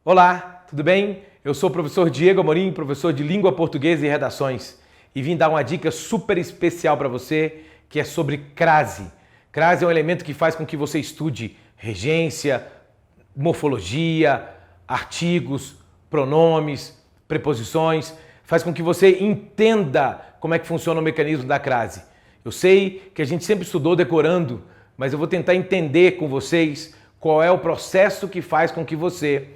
Olá, tudo bem? Eu sou o professor Diego Amorim, professor de Língua Portuguesa e Redações, e vim dar uma dica super especial para você, que é sobre crase. Crase é um elemento que faz com que você estude regência, morfologia, artigos, pronomes, preposições, faz com que você entenda como é que funciona o mecanismo da crase. Eu sei que a gente sempre estudou decorando, mas eu vou tentar entender com vocês qual é o processo que faz com que você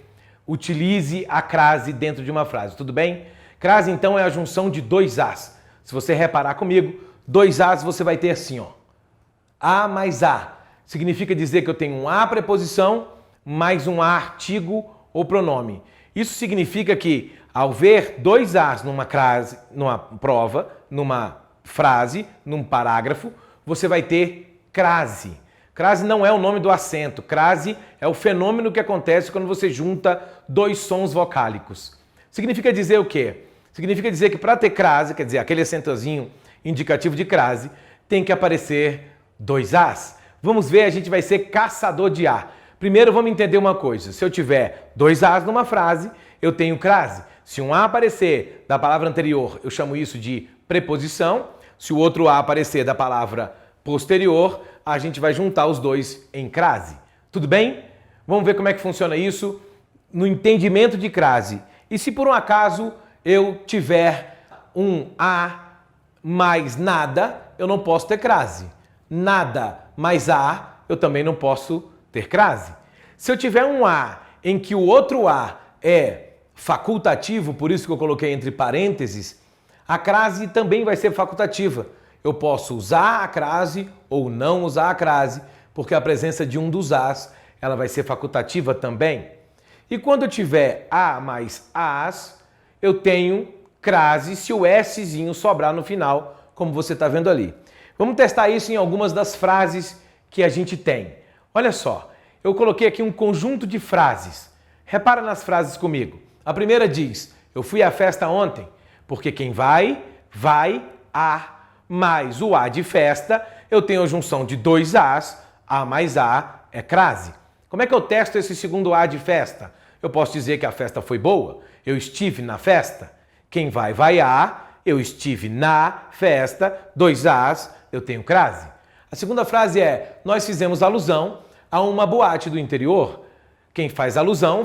utilize a crase dentro de uma frase, tudo bem? Crase, então, é a junção de dois As. Se você reparar comigo, dois As você vai ter assim, ó. A mais A. Significa dizer que eu tenho um A preposição mais um A artigo ou pronome. Isso significa que, ao ver dois As numa crase, numa prova, numa frase, num parágrafo, você vai ter crase. Crase não é o nome do acento, crase é o fenômeno que acontece quando você junta dois sons vocálicos. Significa dizer o quê? Significa dizer que para ter crase, quer dizer, aquele acentozinho indicativo de crase, tem que aparecer dois As. Vamos ver, a gente vai ser caçador de A. Primeiro vamos entender uma coisa, se eu tiver dois As numa frase, eu tenho crase. Se um A aparecer da palavra anterior, eu chamo isso de preposição. Se o outro A aparecer da palavra posterior, a gente vai juntar os dois em crase. Tudo bem? Vamos ver como é que funciona isso no entendimento de crase. E se por um acaso eu tiver um A mais nada, eu não posso ter crase. Nada mais A, eu também não posso ter crase. Se eu tiver um A em que o outro A é facultativo, por isso que eu coloquei entre parênteses, a crase também vai ser facultativa. Eu posso usar a crase ou não usar a crase, porque a presença de um dos As, ela vai ser facultativa também. E quando eu tiver A mais As, eu tenho crase se o Szinho sobrar no final, como você está vendo ali. Vamos testar isso em algumas das frases que a gente tem. Olha só, eu coloquei aqui um conjunto de frases. Repara nas frases comigo. A primeira diz, eu fui à festa ontem, porque quem vai, vai a mais o A de festa, eu tenho a junção de dois As, A mais A é crase. Como é que eu testo esse segundo A de festa? Eu posso dizer que a festa foi boa, eu estive na festa. Quem vai, vai a, eu estive na festa, dois As, eu tenho crase. A segunda frase é, nós fizemos alusão a uma boate do interior. Quem faz alusão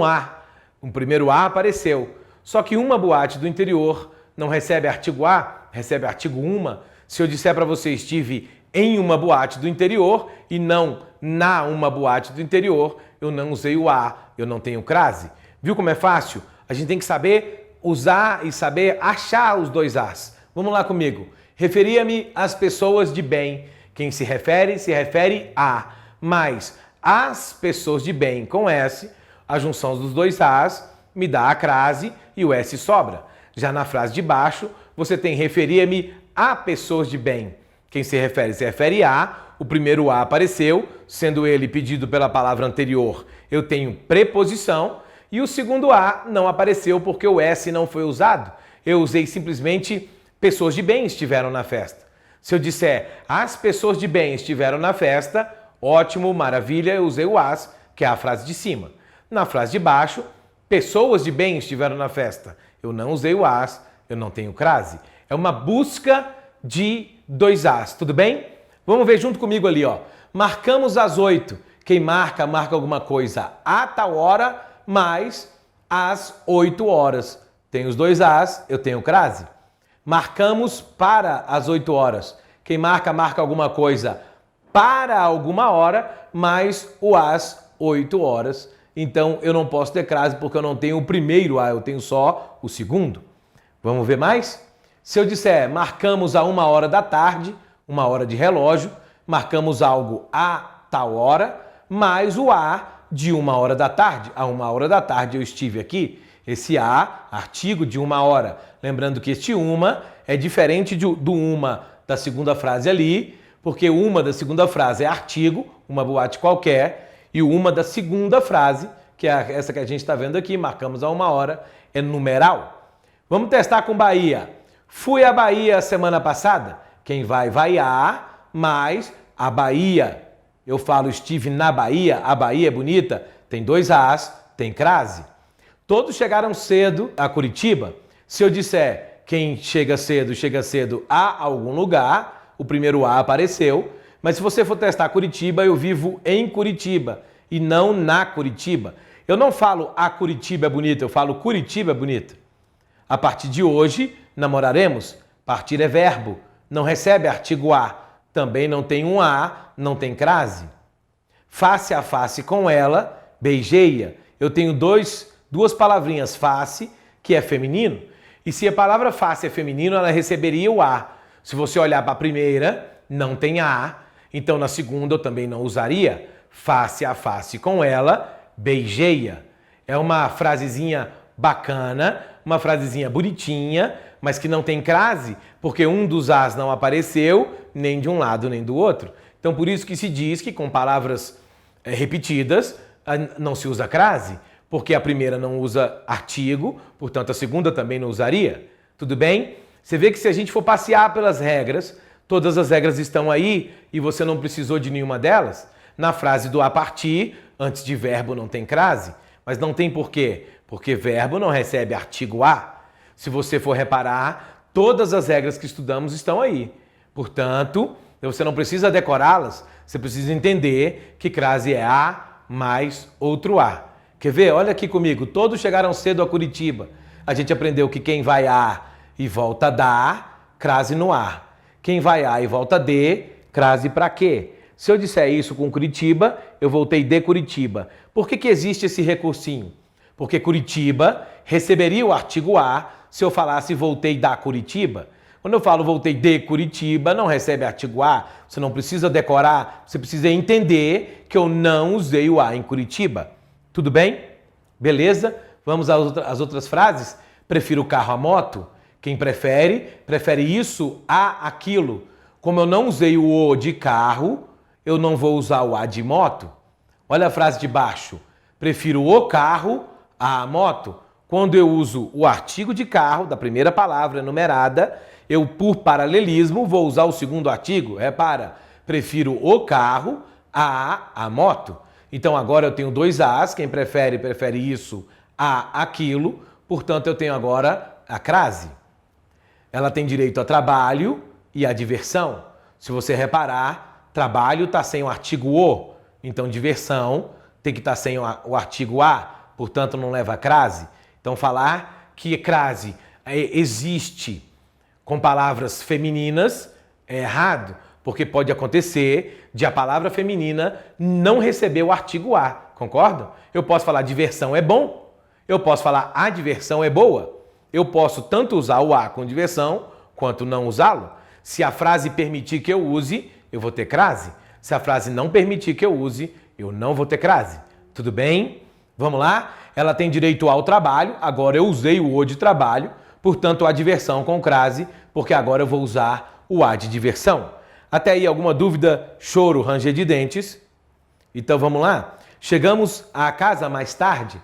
a. O primeiro A apareceu. Só que uma boate do interior não recebe artigo A, recebe artigo uma. Se eu disser para você estive em uma boate do interior e não na uma boate do interior, eu não usei o A, eu não tenho crase. Viu como é fácil? A gente tem que saber usar e saber achar os dois As. Vamos lá comigo. Referia-me às pessoas de bem. Quem se refere a. Mas as pessoas de bem com S, a junção dos dois As me dá a crase e o S sobra. Já na frase de baixo, você tem referia-me a pessoas de bem. Quem se refere a, o primeiro A apareceu, sendo ele pedido pela palavra anterior, eu tenho preposição, e o segundo A não apareceu porque o S não foi usado. Eu usei simplesmente pessoas de bem estiveram na festa. Se eu disser as pessoas de bem estiveram na festa, ótimo, maravilha, eu usei o as, que é a frase de cima. Na frase de baixo, pessoas de bem estiveram na festa. Eu não usei o as, eu não tenho crase. É uma busca de dois As, tudo bem? Vamos ver junto comigo ali, ó. Marcamos às 8. Quem marca, marca alguma coisa a tal hora, mais às 8 horas. Tem os dois As, eu tenho crase. Marcamos para as 8 horas. Quem marca, marca alguma coisa para alguma hora, mais o às 8 horas. Então, eu não posso ter crase porque eu não tenho o primeiro A, eu tenho só o segundo. Vamos ver mais? Se eu disser marcamos a 1 hora da tarde, 1 hora de relógio, marcamos algo a tal hora, mais o A de 1 hora da tarde. A 1 hora da tarde eu estive aqui. Esse A, artigo de 1 hora. Lembrando que este uma é diferente do uma da segunda frase ali, porque o uma da segunda frase é artigo, uma boate qualquer, e o uma da segunda frase, que é essa que a gente está vendo aqui, marcamos a 1 hora, é numeral. Vamos testar com Bahia. Fui à Bahia semana passada. Quem vai, vai a, mais a Bahia. Eu falo estive na Bahia, a Bahia é bonita, tem 2 As, tem crase. Todos chegaram cedo a Curitiba. Se eu disser quem chega cedo a algum lugar, o primeiro A apareceu. Mas se você for testar Curitiba, eu vivo em Curitiba e não na Curitiba. Eu não falo a Curitiba é bonita, eu falo Curitiba é bonita. A partir de hoje, namoraremos. Partir é verbo, não recebe artigo a. Também não tem um a, não tem crase. Face a face com ela, beijei-a. Eu tenho duas palavrinhas, face, que é feminino. E se a palavra face é feminino, ela receberia o a. Se você olhar para a primeira, não tem a. Então na segunda eu também não usaria. Face a face com ela, beijei-a. É uma frasezinha bacana, uma frasezinha bonitinha, mas que não tem crase, porque um dos as não apareceu, nem de um lado nem do outro. Então por isso que se diz que com palavras repetidas não se usa crase, porque a primeira não usa artigo, portanto a segunda também não usaria. Tudo bem? Você vê que se a gente for passear pelas regras, todas as regras estão aí e você não precisou de nenhuma delas. Na frase do a partir, antes de verbo não tem crase, mas não tem por quê? Porque verbo não recebe artigo a. Se você for reparar, todas as regras que estudamos estão aí. Portanto, você não precisa decorá-las, você precisa entender que crase é a mais outro a. Quer ver? Olha aqui comigo, todos chegaram cedo a Curitiba. A gente aprendeu que quem vai a e volta da, crase no a. Quem vai a e volta de, crase para quê? Se eu disser isso com Curitiba, eu voltei de Curitiba. Por que existe esse recursinho? Porque Curitiba receberia o artigo a se eu falasse voltei da Curitiba. Quando eu falo voltei de Curitiba, não recebe artigo a. Você não precisa decorar, você precisa entender que eu não usei o a em Curitiba. Tudo bem? Beleza? Vamos às outras frases? Prefiro o carro à moto. Quem prefere isso a aquilo. Como eu não usei o o de carro, eu não vou usar o a de moto. Olha a frase de baixo. Prefiro o carro à moto. Quando eu uso o artigo de carro, da primeira palavra enumerada, eu, por paralelismo, vou usar o segundo artigo. Repara, prefiro o carro à moto. Então agora eu tenho 2 as, quem prefere isso a aquilo, portanto eu tenho agora a crase. Ela tem direito a trabalho e a diversão. Se você reparar, trabalho está sem o artigo o, então diversão tem que estar sem o artigo a, portanto não leva a crase. Então falar que crase existe com palavras femininas é errado, porque pode acontecer de a palavra feminina não receber o artigo a, concorda? Eu posso falar diversão é bom, eu posso falar a diversão é boa. Eu posso tanto usar o a com diversão, quanto não usá-lo. Se a frase permitir que eu use, eu vou ter crase. Se a frase não permitir que eu use, eu não vou ter crase. Tudo bem? Vamos lá? Ela tem direito ao trabalho, agora eu usei o o de trabalho, portanto a diversão com crase, porque agora eu vou usar o a de diversão. Até aí alguma dúvida? Choro, ranger de dentes? Então vamos lá? Chegamos à casa mais tarde.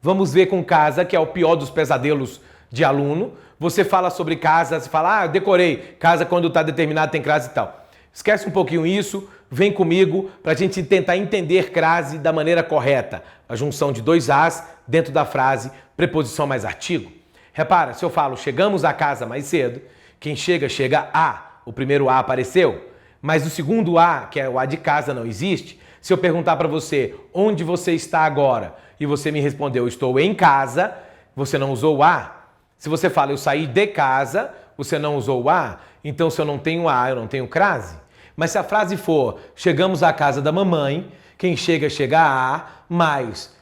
Vamos ver com casa, que é o pior dos pesadelos de aluno. Você fala sobre casa, você fala, eu decorei, casa quando está determinado tem crase e tal. Esquece um pouquinho isso, vem comigo para a gente tentar entender crase da maneira correta. A junção de 2 as dentro da frase, preposição mais artigo. Repara, se eu falo chegamos à casa mais cedo, quem chega a. O primeiro a apareceu, mas o segundo a, que é o a de casa, não existe. Se eu perguntar para você onde você está agora e você me respondeu estou em casa, você não usou o a. Se você fala eu saí de casa, você não usou o a. Então se eu não tenho a, eu não tenho crase. Mas se a frase for chegamos à casa da mamãe, quem chega a, mas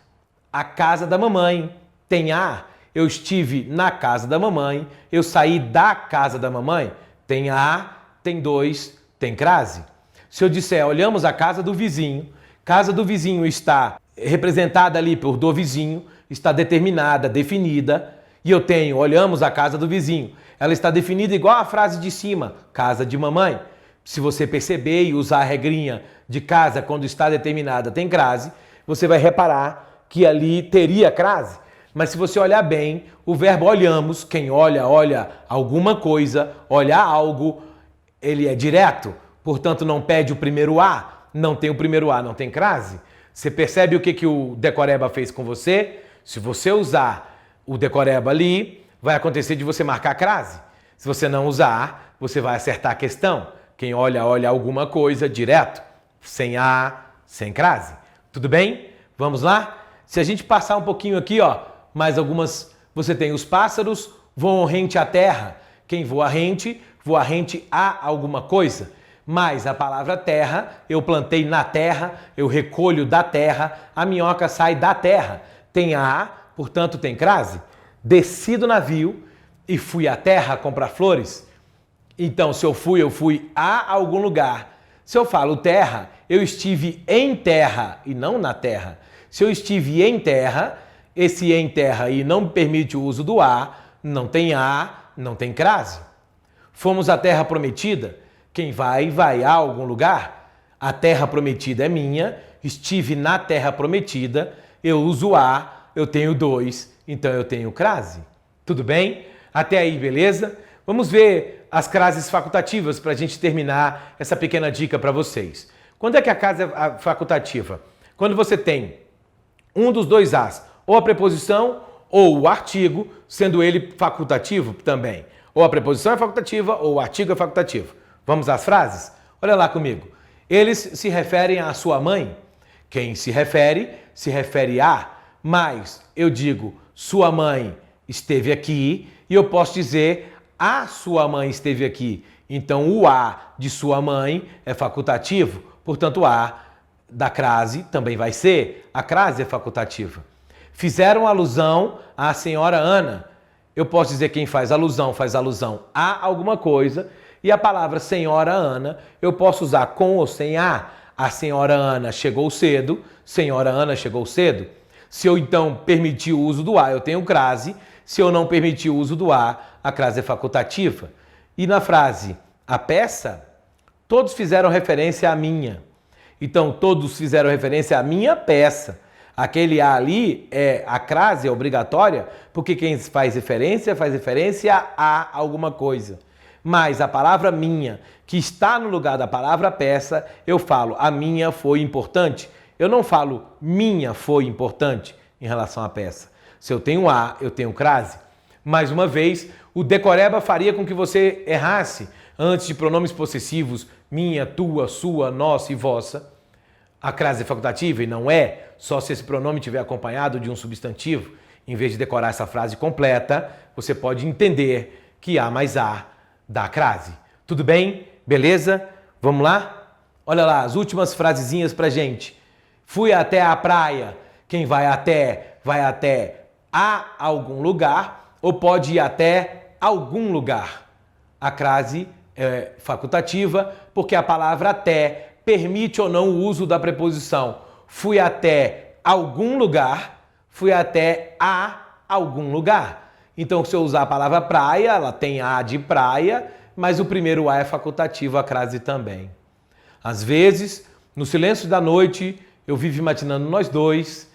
a casa da mamãe tem a. Eu estive na casa da mamãe, eu saí da casa da mamãe, tem a, tem 2, tem crase. Se eu disser olhamos a casa do vizinho está representada ali por do vizinho, está determinada, definida, e eu tenho olhamos a casa do vizinho. Ela está definida igual a frase de cima, casa de mamãe. Se você perceber e usar a regrinha de casa quando está determinada tem crase, você vai reparar que ali teria crase. Mas se você olhar bem, o verbo olhamos, quem olha, olha alguma coisa, olha algo, ele é direto, portanto não pede o primeiro a. não tem o primeiro A, não tem crase. Você percebe o que o decoreba fez com você? Se você usar o decoreba ali, vai acontecer de você marcar crase. Se você não usar, você vai acertar a questão. Quem olha, olha alguma coisa direto, sem A, sem crase. Tudo bem? Vamos lá? Se a gente passar um pouquinho aqui, ó, mais algumas, você tem os pássaros voam rente à terra. Quem voa rente a alguma coisa. Mas a palavra terra, eu plantei na terra, eu recolho da terra, a minhoca sai da terra. Tem A, portanto tem crase. Desci do navio e fui à terra comprar flores. Então, se eu fui a algum lugar. Se eu falo terra, eu estive em terra e não na terra. Se eu estive em terra, esse em terra aí não me permite o uso do A, não tem crase. Fomos à terra prometida. Quem vai a algum lugar. A terra prometida é minha, estive na terra prometida, eu uso A, eu tenho 2, então eu tenho crase. Tudo bem? Até aí, beleza? Vamos ver as crases facultativas para a gente terminar essa pequena dica para vocês. Quando é que a crase é facultativa? Quando você tem um dos dois As, ou a preposição ou o artigo, sendo ele facultativo também. Ou a preposição é facultativa ou o artigo é facultativo. Vamos às frases? Olha lá comigo. Eles se referem à sua mãe. Quem se refere a, mas eu digo sua mãe esteve aqui e eu posso dizer a sua mãe esteve aqui. Então o a de sua mãe é facultativo, portanto a da crase também vai ser. A crase é facultativa. Fizeram alusão à senhora Ana. Eu posso dizer quem faz alusão a alguma coisa. E a palavra senhora Ana, eu posso usar com ou sem a. A senhora Ana chegou cedo, senhora Ana chegou cedo. Se eu então permitir o uso do a, eu tenho crase. Se eu não permitir o uso do a crase é facultativa. E na frase, a peça, todos fizeram referência à minha. Então, todos fizeram referência à minha peça. Aquele a ali, a crase é obrigatória, porque quem faz referência a alguma coisa. Mas a palavra minha, que está no lugar da palavra peça, eu falo a minha foi importante. Eu não falo minha foi importante em relação à peça. Se eu tenho a, eu tenho crase. Mais uma vez, o decoreba faria com que você errasse antes de pronomes possessivos minha, tua, sua, nossa e vossa. A crase é facultativa e não é, só se esse pronome estiver acompanhado de um substantivo. Em vez de decorar essa frase completa, você pode entender que A mais A dá crase. Tudo bem? Beleza? Vamos lá? Olha lá, as últimas frasezinhas pra gente. Fui até a praia. Quem vai até a algum lugar ou pode ir até algum lugar. A crase é facultativa porque a palavra até permite ou não o uso da preposição. Fui até algum lugar, fui até a algum lugar. Então, se eu usar a palavra praia, ela tem a de praia, mas o primeiro a é facultativo, a crase também. Às vezes, no silêncio da noite, eu vivo imaginando nós dois,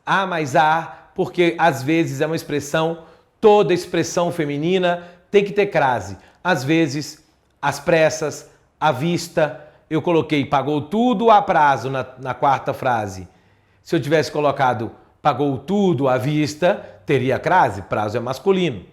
a mais a, porque às vezes é uma expressão, toda expressão feminina tem que ter crase. Às vezes, às pressas, à vista. Eu coloquei pagou tudo a prazo na quarta frase. Se eu tivesse colocado pagou tudo à vista, teria crase, prazo é masculino.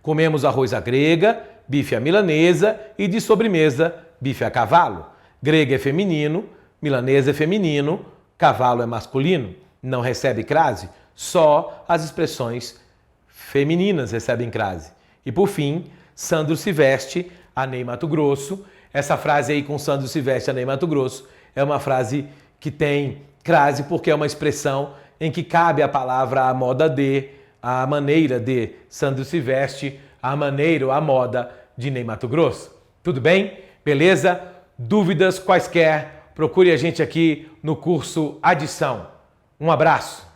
Comemos arroz à grega, bife à milanesa e de sobremesa, bife a cavalo. Grega é feminino, milanesa é feminino, cavalo é masculino. Não recebe crase, só as expressões femininas recebem crase. E por fim, Sandro se veste a Ney Mato Grosso. Essa frase aí com Sandro se veste a Ney Mato Grosso é uma frase que tem crase porque é uma expressão em que cabe a palavra a moda de, a maneira de. Sandro se veste a maneira ou a moda de Ney Mato Grosso. Tudo bem? Beleza? Dúvidas quaisquer, procure a gente aqui no curso Adição. Um abraço!